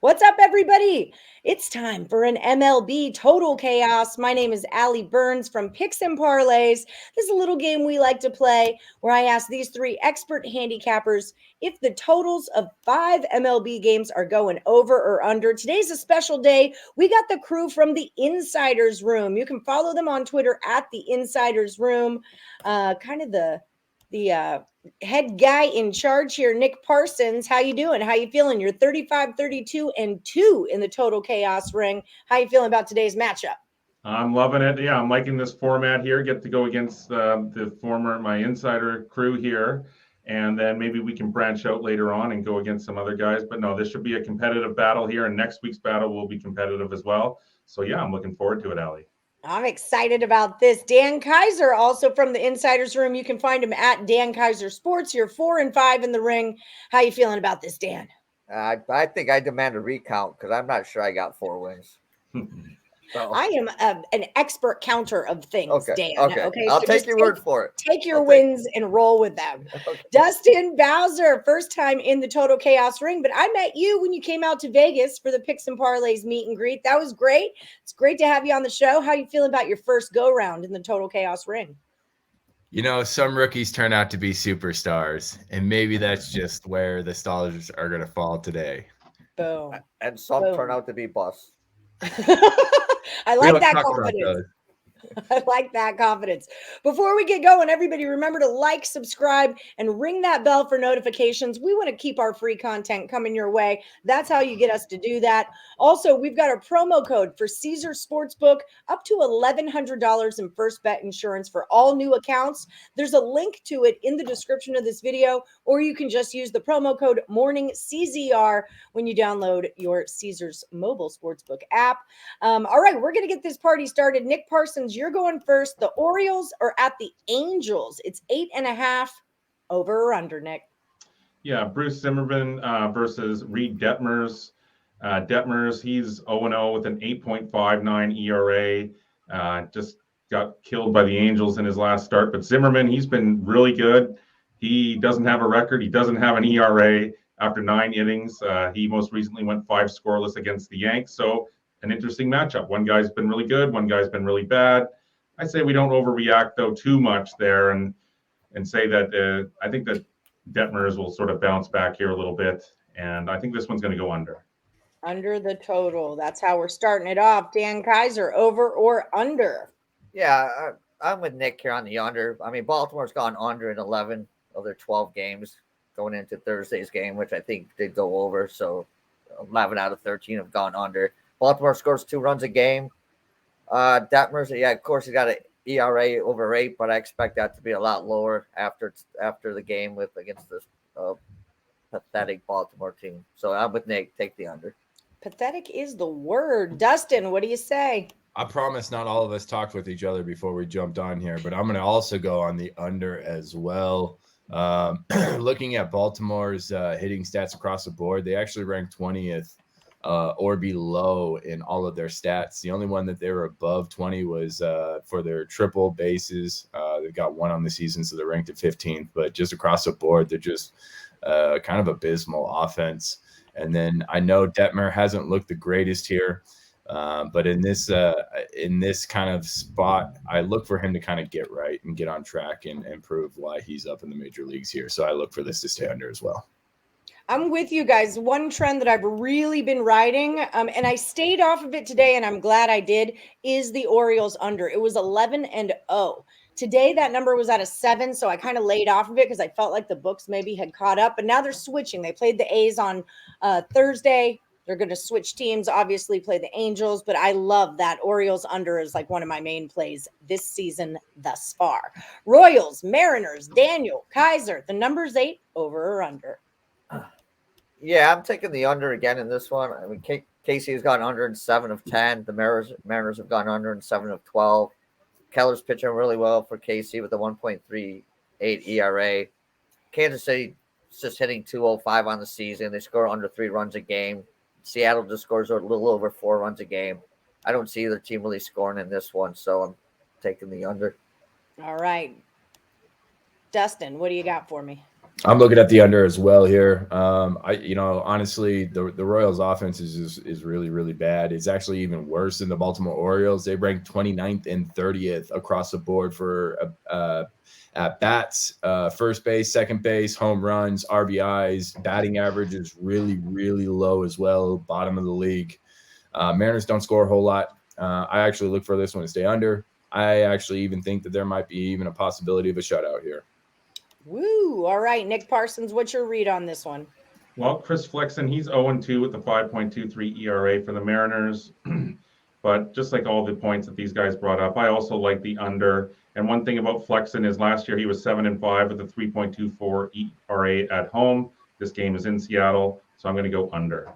What's up, everybody? It's time for an MLB Total Chaos. My name is Allie Burns from Picks Parlays. This is a little game we like to play where I ask these three expert handicappers if the totals of 5 MLB games are going over or under. Today's a special day. We got the crew from the Insiders Room. You can follow them on Twitter at the Insiders Room. Kind of the head guy in charge here, Nick Parsons. How you doing? How you feeling? You're 35, 32, and 2 in the Total Chaos ring. How you feeling about today's matchup? I'm loving it. Yeah, I'm liking this format here. Get to go against my insider crew here, and then maybe we can branch out later on and go against some other guys. But no, this should be a competitive battle here, and next week's battle will be competitive as well. So yeah, I'm looking forward to it, Allie. I'm excited about this. Dan Kaiser, also from the Insiders Room. You can find him at Dan Kaiser Sports. You're 4 and 5 in the ring. How you feeling about this, Dan? I think I demand a recount because I'm not sure I got 4 wins. So. I am an expert counter of things, Dan. Okay. I'll take your word for it. Take your wins and roll with them. Okay. Dustin Bowser, first time in the Total Chaos ring, but I met you when you came out to Vegas for the Picks and Parlays meet and greet. That was great. It's great to have you on the show. How you feeling about your first go round in the Total Chaos ring? You know, some rookies turn out to be superstars, and maybe that's just where the stars are going to fall today. Boom. And some turn out to be busts. I like that confidence. I like that confidence. Before we get going, everybody remember to like, subscribe, and ring that bell for notifications. We want to keep our free content coming your way. That's how you get us to do that. Also, we've got a promo code for Caesar Sportsbook, up to $1,100 in first bet insurance for all new accounts. There's a link to it in the description of this video, or you can just use the promo code MORNINGCZR when you download your Caesar's mobile sportsbook app. All right, we're going to get this party started. Nick Parsons, you're going first. The Orioles are at the Angels. It's 8.5 over or under, Nick. Yeah, Bruce Zimmerman versus Reed Detmers. Detmers, he's 0-0 with an 8.59 ERA. Just got killed by the Angels in his last start. But Zimmerman, he's been really good. He doesn't have a record. He doesn't have an ERA after 9 innings. He most recently went 5 scoreless against the Yanks. So an interesting matchup. One guy's been really good. One guy's been really bad. I say we don't overreact, though, too much there and say that I think that Detmers will sort of bounce back here a little bit. And I think this one's going to go under. Under the total. That's how we're starting it off. Dan Kaiser, over or under? Yeah, I'm with Nick here on the under. I mean, Baltimore's gone under in 11 of their 12 games going into Thursday's game, which I think did go over. So 11 out of 13 have gone under. Baltimore scores 2 runs a game. Detmers, yeah, of course, he's got an ERA over 8, but I expect that to be a lot lower after the game against this pathetic Baltimore team. So I'm with Nick. Take the under. Pathetic is the word. Dustin, what do you say? I promise not all of us talked with each other before we jumped on here, but I'm going to also go on the under as well. Looking at Baltimore's hitting stats across the board, they actually ranked 20th or below in all of their stats. The only one that they were above 20 was for their triple bases. They've got 1 on the season, so they're ranked at 15th. But just across the board, they're just kind of abysmal offense. And then I know Detmer hasn't looked the greatest here, but in this kind of spot, I look for him to kind of get right and get on track and prove why he's up in the major leagues here. So I look for this to stay under as well. I'm with you guys. One trend that I've really been riding, and I stayed off of it today, and I'm glad I did, is the Orioles under. It was 11-0. Today, that number was at a 7, so I kind of laid off of it because I felt like the books maybe had caught up. But now they're switching. They played the A's on Thursday. They're going to switch teams, obviously play the Angels, but I love that. Orioles under is like one of my main plays this season thus far. Royals, Mariners, Daniel, Kaiser, the number's 8, over or under? Yeah, I'm taking the under again in this one. I mean, Casey has gone under in 7 of 10. The Mariners have gone under in 7 of 12. Keller's pitching really well for Casey with a 1.38 ERA. Kansas City is just hitting 205 on the season. They score under 3 runs a game. Seattle just scores a little over 4 runs a game. I don't see either team really scoring in this one, so I'm taking the under. All right. Dustin, what do you got for me? I'm looking at the under as well here. Honestly, the Royals offense is really, really bad. It's actually even worse than the Baltimore Orioles. They rank 29th and 30th across the board for at bats, first base, second base, home runs, RBIs. Batting average is really, really low as well, bottom of the league. Mariners don't score a whole lot. I actually look for this one to stay under. I actually even think that there might be even a possibility of a shutout here. Woo. All right, Nick Parsons, what's your read on this one? Well, Chris Flexen, he's 0-2 with the 5.23 ERA for the Mariners. But just like all the points that these guys brought up, I also like the under. And one thing about Flexen is last year he was 7-5 with a 3.24 ERA at home. This game is in Seattle, so I'm going to go under.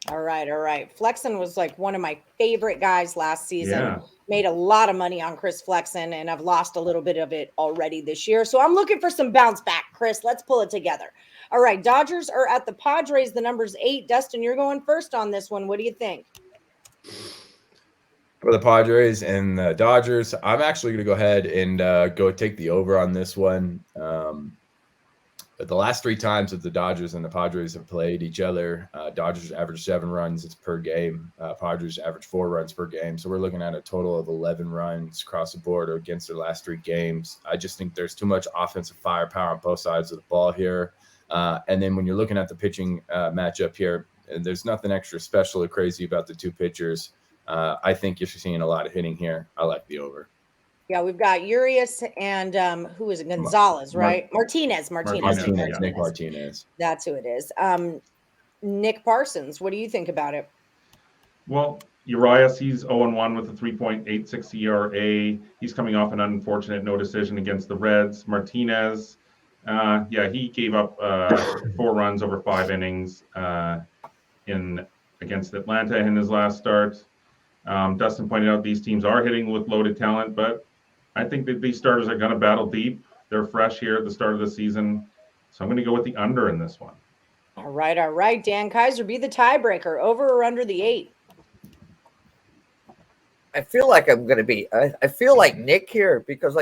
All right. Flexen was like one of my favorite guys last season. Yeah. Made a lot of money on Chris Flexen, and I've lost a little bit of it already this year. So I'm looking for some bounce back, Chris. Let's pull it together. All right, Dodgers are at the Padres. The number's 8. Dustin, you're going first on this one. What do you think? For the Padres and the Dodgers, I'm actually going to go ahead and go take the over on this one. But the last 3 times that the Dodgers and the Padres have played each other, Dodgers average 7 runs per game. Padres average 4 runs per game. So we're looking at a total of 11 runs across the board against their last 3 games. I just think there's too much offensive firepower on both sides of the ball here. And then when you're looking at the pitching matchup here, there's nothing extra special or crazy about the 2 pitchers. I think you're seeing a lot of hitting here. I like the over. Yeah, we've got Urias and who is it? Gonzalez, right? Martinez. Nick Martinez. That's who it is. Nick Parsons, what do you think about it? Well, Urias, he's 0-1 with a 3.86 ERA. He's coming off an unfortunate no decision against the Reds. Martinez, he gave up 4 runs over 5 innings against Atlanta in his last start. Dustin pointed out these teams are hitting with loaded talent, but I think that these starters are going to battle deep. They're fresh here at the start of the season, so I'm going to go with the under in this one. All right. Dan Kaiser, be the tiebreaker. Over or under the 8? I feel like I'm going to be. I feel like Nick here because,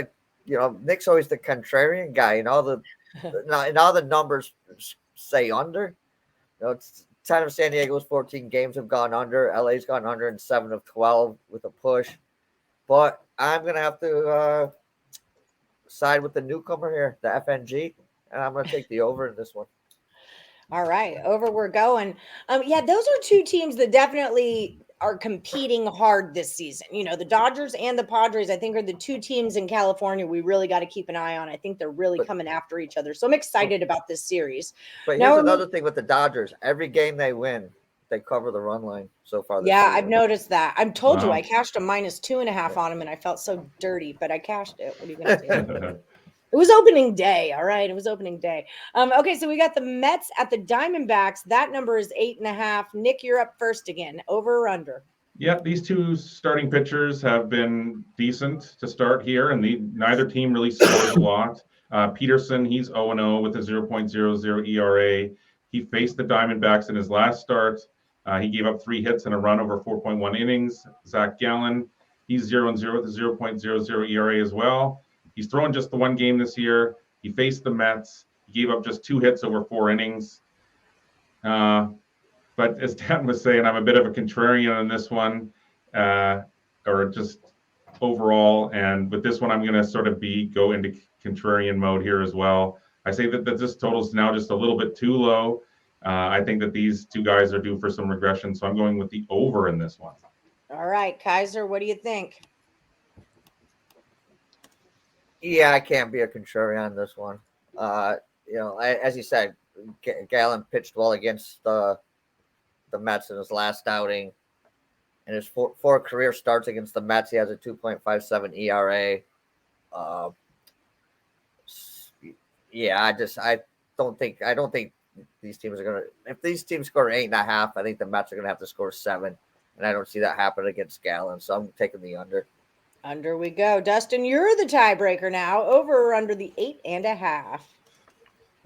Nick's always the contrarian guy, and all the numbers say under. It's time of San Diego's 14 games have gone under. LA's gone under in 7 of 12 with a push. But I'm going to have to side with the newcomer here, the FNG, and I'm going to take the over in this one. All right, over we're going. Those are 2 teams that definitely are competing hard this season. The Dodgers and the Padres, I think, are the 2 teams in California we really got to keep an eye on. I think they're really coming after each other. So I'm excited about this series. But here's another thing with the Dodgers. Every game they win, they cover the run line so far. Yeah, season. I've noticed that. I've told you I cashed a -2.5 on them, and I felt so dirty, but I cashed it. What are you going to do? It was opening day. All right. It was opening day. Okay. So we got the Mets at the Diamondbacks. That number is 8.5. Nick, you're up first again. Over or under? Yeah, these 2 starting pitchers have been decent to start here, and neither team really scores a lot. Peterson, he's 0-0 with a 0.00 ERA. He faced the Diamondbacks in his last start. He gave up 3 hits and a run over 4.1 innings. Zach Gallen, he's 0-0 with a 0.00 ERA as well. He's thrown just the 1 game this year. He faced the Mets. He gave up just 2 hits over 4 innings. But as Dan was saying, I'm a bit of a contrarian on this one, or just overall. And with this one, I'm going to sort of go into contrarian mode here as well. I say that this total is now just a little bit too low. I think that these 2 guys are due for some regression, so I'm going with the over in this one. All right, Kaiser, what do you think? Yeah, I can't be a contrarian on this one. As you said, Gallen pitched well against the Mets in his last outing. In his 4 career starts against the Mets, he has a 2.57 ERA. I don't think these teams are going to. If these teams score 8.5, I think the Mets are going to have to score 7, and I don't see that happen against Gallen. So I'm taking the under. Under we go. Dustin, you're the tiebreaker now. Over or under the 8.5?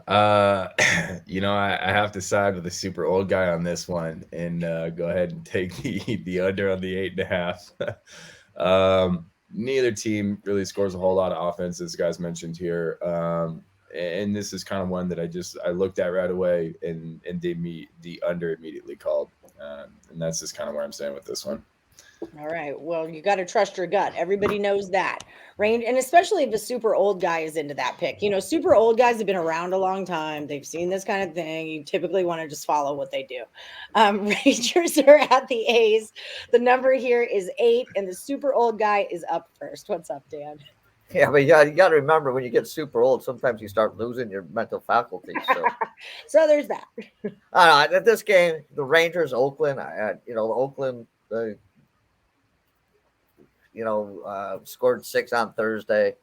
I have to side with the super old guy on this one and go ahead and take the under on the 8.5. Neither team really scores a whole lot of offense, as guys mentioned here. and this is kind of one that I looked at right away, and the under immediately called, and that's just kind of where I'm staying with this one. All right. Well, you got to trust your gut. Everybody knows that. Range, and especially if a super old guy is into that pick. Super old guys have been around a long time. They've seen this kind of thing. You typically want to just follow what they do. Rangers are at the A's. The number here is 8, and the super old guy is up first. What's up, Dan? Yeah, but you got to remember, when you get super old, sometimes you start losing your mental faculties. So, so there's that. I don't know. At this game, the Rangers, Oakland, Oakland, scored 6 on Thursday.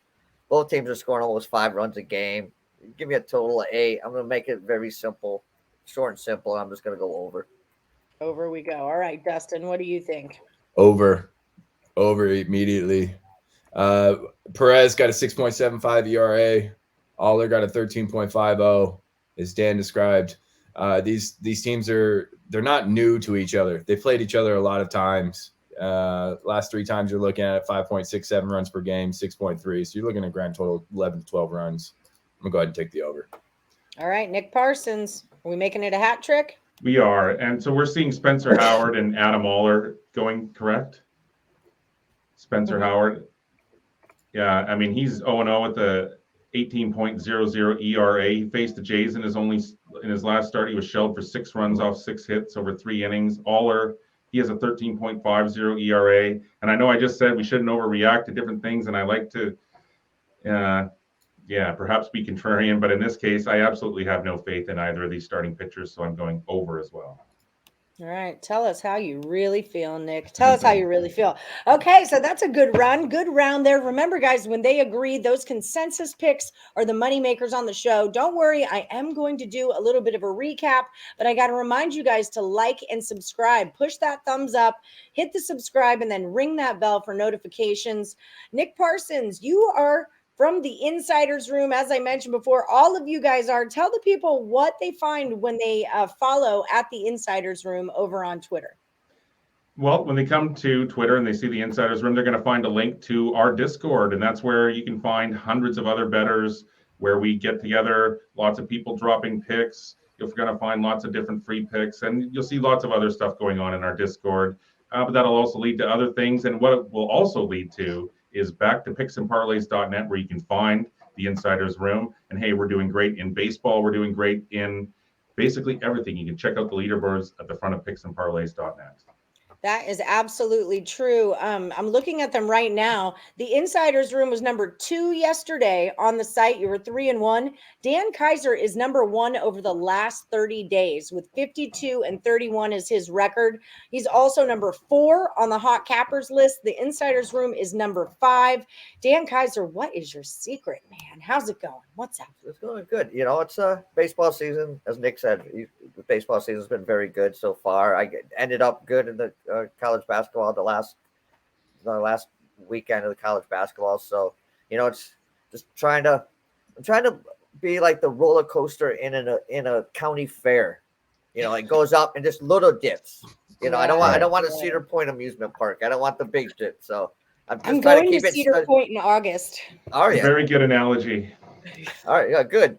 Both teams are scoring almost 5 runs a game. Give me a total of 8. I'm going to make it very simple, short and simple. I'm just going to go over. Over we go. All right, Dustin, what do you think? Over immediately. Perez got a 6.75 ERA. Aller got a 13.50, as Dan described. These teams they're not new to each other. They played each other a lot of times. Last 3 times you're looking at 5.67 runs per game, 6.3. So you're looking at a grand total 11 to 12 runs. I'm gonna go ahead and take the over. All right, Nick Parsons, are we making it a hat trick? We are, and so we're seeing Spencer Howard and Adam Aller going, correct? Spencer Howard. Yeah, I mean, he's 0-0 with the 18.00 ERA. He faced the Jays in his last start. He was shelled for 6 runs off 6 hits over 3 innings. Aller, he has a 13.50 ERA. And I know I just said we shouldn't overreact to different things, and I like to, perhaps be contrarian. But in this case, I absolutely have no faith in either of these starting pitchers, so I'm going over as well. All right. Tell us how you really feel, Nick. Tell us how you really feel. Okay, so that's a good run. Good round there. Remember, guys, when they agree, those consensus picks are the money makers on the show. Don't worry. I am going to do a little bit of a recap, but I got to remind you guys to like and subscribe. Push that thumbs up, hit the subscribe, and then ring that bell for notifications. Nick Parsons, you are from the Insiders Room. As I mentioned before, all of you guys are. Tell the people what they find when they follow at the Insiders Room over on Twitter. Well, when they come to Twitter and they see the Insiders Room, they're going to find a link to our Discord, and that's where you can find hundreds of other bettors, where we get together, lots of people dropping picks. You're going to find lots of different free picks, and you'll see lots of other stuff going on in our Discord. But that'll also lead to other things, and what it will also lead to is back to picksandparlays.net, where you can find the Insiders Room. And hey, we're doing great in baseball. We're doing great in basically everything. You can check out the leaderboards at the front of picksandparlays.net. That is absolutely true. I'm looking at them right now. The Insiders Room was number 2 yesterday on the site. You were 3-1. Dan Kaiser is number 1 over the last 30 days with 52-31 is his record. He's also number 4 on the Hot Cappers list. The Insiders Room is number 5. Dan Kaiser, what is your secret, man? How's it going? What's up? It's going good. It's baseball season. As Nick said, the baseball season has been very good so far. I ended up good in the college basketball the last weekend of the college basketball. So it's just I'm trying to be like the roller coaster in a county fair. It goes up and just little dips. I don't want a Cedar Point amusement park. I don't want the big dip. So I'm trying going to keep to Cedar Point in August. Are you? Very good analogy. All right, yeah, good.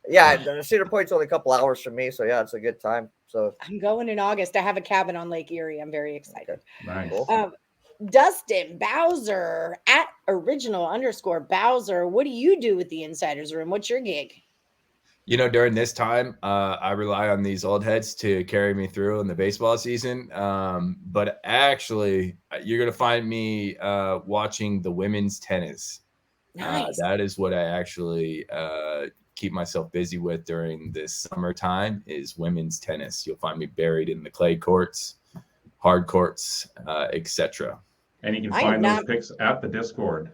Yeah, Cedar Point's only a couple hours from me, so yeah, it's a good time. So I'm going in August. I have a cabin on Lake Erie. I'm very excited. Nice. Dustin Bowser at original_Bowser. What do you do with the Insiders Room? What's your gig? During this time, I rely on these old heads to carry me through in the baseball season. But actually, you're going to find me watching the women's tennis. Nice. That is what I actually keep myself busy with during this summertime is women's tennis. You'll find me buried in the clay courts, hard courts, etc. And you can find those picks at the Discord.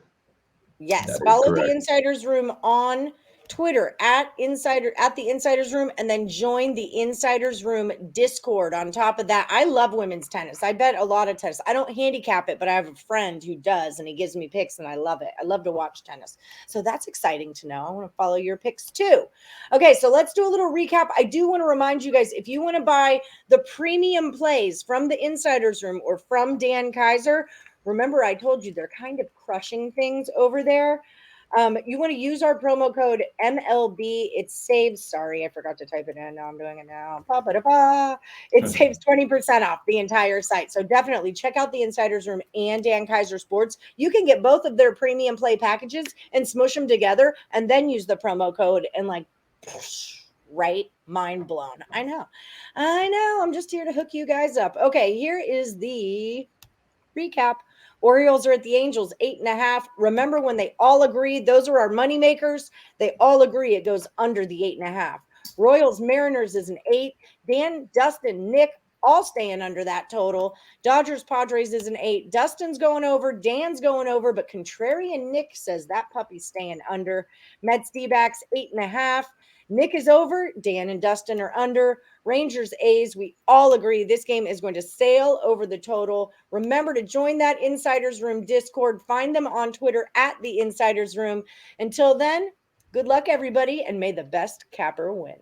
Yes, follow the Insiders Room on Twitter at the Insiders Room, and then join the Insiders Room Discord on top of that. I love women's tennis. I bet a lot of tennis. I don't handicap it, but I have a friend who does, and he gives me picks, and I love it. I love to watch tennis. So that's exciting to know. I want to follow your picks too. Okay, so let's do a little recap. I do want to remind you guys, if you want to buy the premium plays from the Insiders Room or from Dan Kaiser, remember I told you they're kind of crushing things over there. You want to use our promo code MLB. It saves, sorry, I forgot to type it in. Now I'm doing it now. It saves 20% off the entire site. So definitely check out the Insiders Room and Dan Kaiser Sports. You can get both of their premium play packages and smush them together and then use the promo code and like, right? Mind blown. I know. I'm just here to hook you guys up. Okay, here is the recap. Orioles are at the Angels 8.5. Remember when they all agreed those are our money makers? They all agree it goes under the 8.5. Royals Mariners is an 8. Dan, Dustin, Nick all staying under that total. Dodgers Padres is an 8. Dustin's going over, Dan's going over, but contrarian Nick says that puppy's staying under. Mets D-backs 8.5. Nick is over. Dan and Dustin are under. Rangers A's, we all agree this game is going to sail over the total. Remember to join that Insiders Room Discord. Find them on Twitter at the Insiders Room. Until then, good luck, everybody, and may the best capper win.